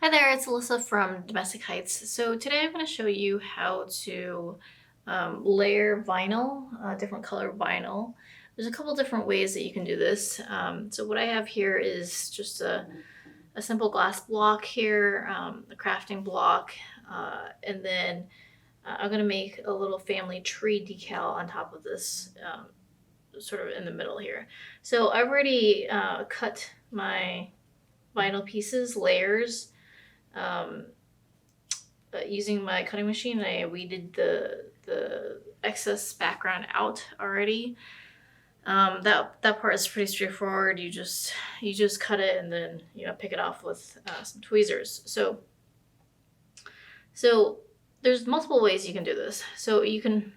Hi there, it's Alyssa from Domestic Heights. So today I'm going to show you how to layer vinyl, different color vinyl. There's a couple different ways that you can do this. So what I have here is just a simple glass block here, a crafting block, and then I'm going to make a little family tree decal on top of this, sort of in the middle here. So I've already cut my vinyl pieces, layers, using my cutting machine. I weeded the excess background out already. That part is pretty straightforward. You just cut it and then pick it off with some tweezers. So there's multiple ways you can do this. So you can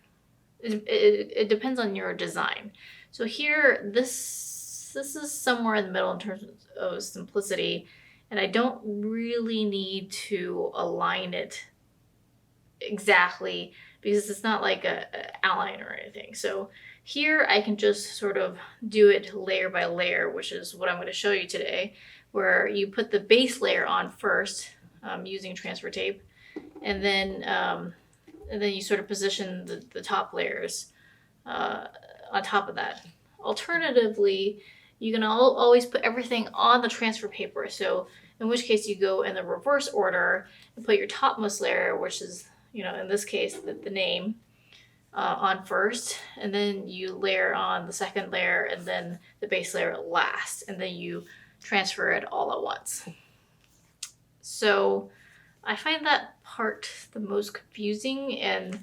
it depends on your design. So here this is somewhere in the middle in terms of simplicity. And I don't really need to align it exactly because it's not like a outline or anything. So here I can just sort of do it layer by layer, which is what I'm going to show you today, where you put the base layer on first using transfer tape, and then you sort of position the top layers on top of that. Alternatively, you can always put everything on the transfer paper. So in which case you go in the reverse order and put your topmost layer, which is, in this case, the name, on first, and then you layer on the second layer and then the base layer last, and then you transfer it all at once. So I find that part the most confusing and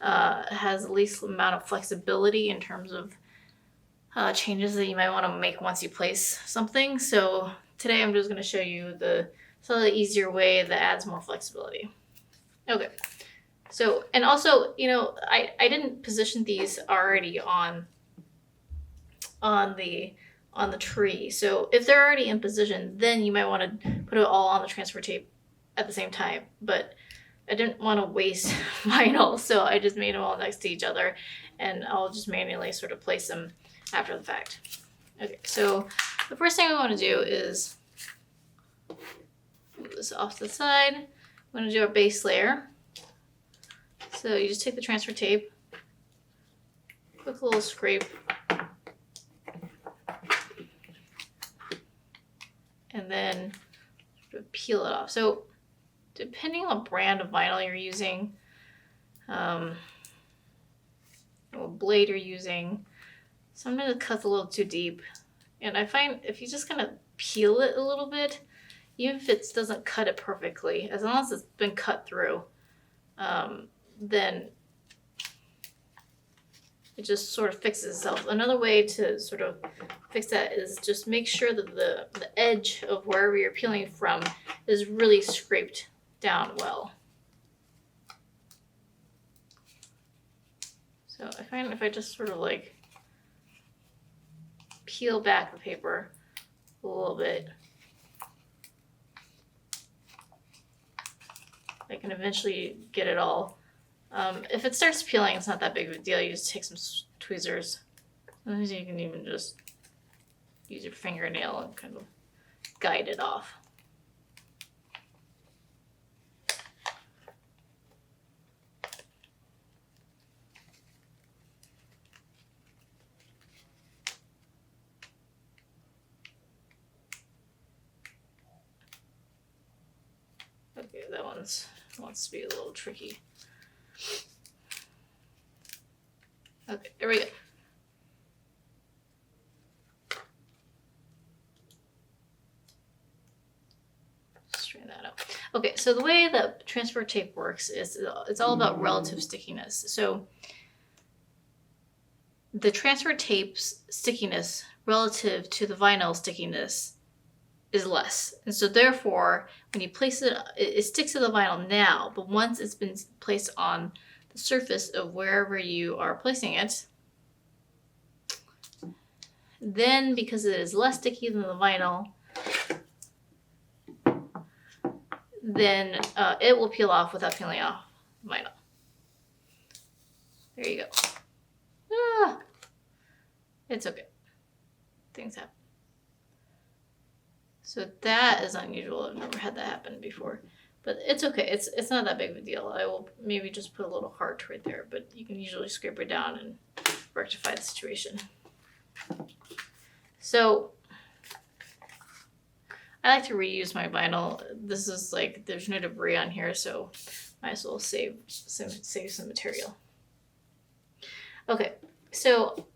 has the least amount of flexibility in terms of changes that you might want to make once you place something. So today I'm just going to show you the slightly easier way that adds more flexibility. Okay. So, and also, I didn't position these already on the tree. So if they're already in position, then you might want to put it all on the transfer tape at the same time. But I didn't want to waste vinyl, so I just made them all next to each other, and I'll just manually sort of place them after the fact. Okay, so the first thing we want to do is move this off to the side. We're going to do our base layer. So you just take the transfer tape, quick little scrape, and then sort of peel it off. So depending on brand of vinyl you're using, what blade you're using, sometimes it cuts a little too deep. And I find if you just kind of peel it a little bit, even if it doesn't cut it perfectly, as long as it's been cut through, then it just sort of fixes itself. Another way to sort of fix that is just make sure that the edge of wherever you're peeling from is really scraped down well. So I find if I just sort of like peel back the paper a little bit, I can eventually get it all. If it starts peeling, it's not that big of a deal. You just take some tweezers. Sometimes you can even just use your fingernail and kind of guide it off. Okay, that wants to be a little tricky. Okay, there we go. Straighten that out. Okay, so the way that transfer tape works is it's all about relative stickiness. So the transfer tape's stickiness relative to the vinyl stickiness is less. And so therefore, when you place it, it sticks to the vinyl now, but once it's been placed on the surface of wherever you are placing it, then because it is less sticky than the vinyl, then it will peel off without peeling off vinyl. There you go. Ah, it's okay. Things happen. So that is unusual. I've never had that happen before. But it's okay. It's not that big of a deal. I will maybe just put a little heart right there, but you can usually scrape it down and rectify the situation. So I like to reuse my vinyl. This is like, there's no debris on here, so might as well save some material. Okay, so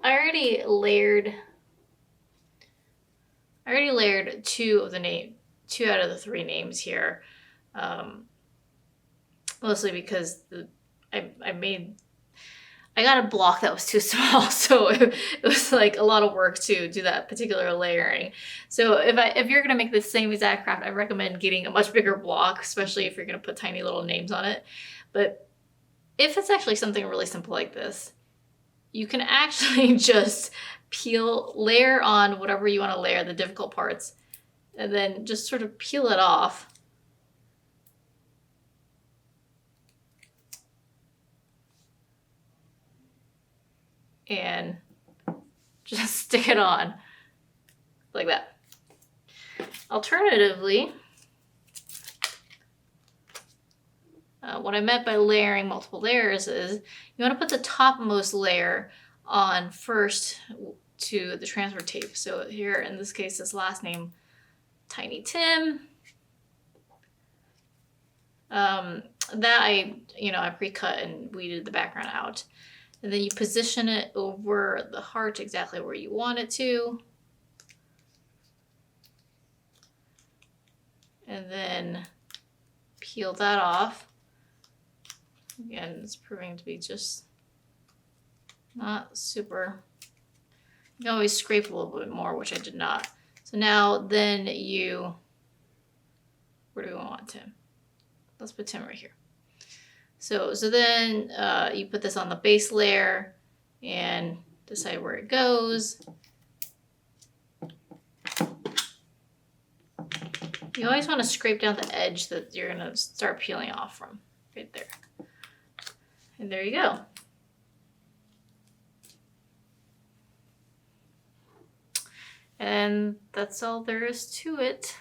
I already layered two out of the three names here. Mostly because I got a block that was too small, so it was like a lot of work to do that particular layering. So if you're gonna make the same exact craft, I recommend getting a much bigger block, especially if you're gonna put tiny little names on it. But if it's actually something really simple like this, you can actually just layer on whatever you want to layer, the difficult parts, and then just sort of peel it off. And just stick it on like that. Alternatively, what I meant by layering multiple layers is you want to put the topmost layer on first to the transfer tape. So here, in this case, this last name, Tiny Tim. That I pre-cut and weeded the background out. And then you position it over the heart exactly where you want it to. And then peel that off. Again, it's proving to be just not super. You can always scrape a little bit more, which I did not. So now then where do we want Tim? Let's put Tim right here. So then you put this on the base layer and decide where it goes. You always want to scrape down the edge that you're going to start peeling off from, right there. And there you go. And that's all there is to it.